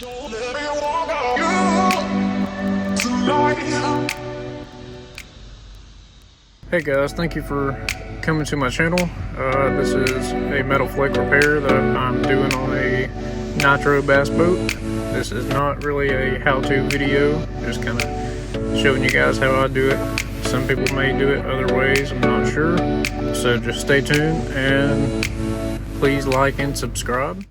Hey guys, thank you for coming to my channel. This is a metal flake repair that I'm doing on a Nitro bass boat. This is not really a how-to video, just kind of showing you guys how I do it. Some people may do it other ways, I'm not sure. So just stay tuned and please like and subscribe.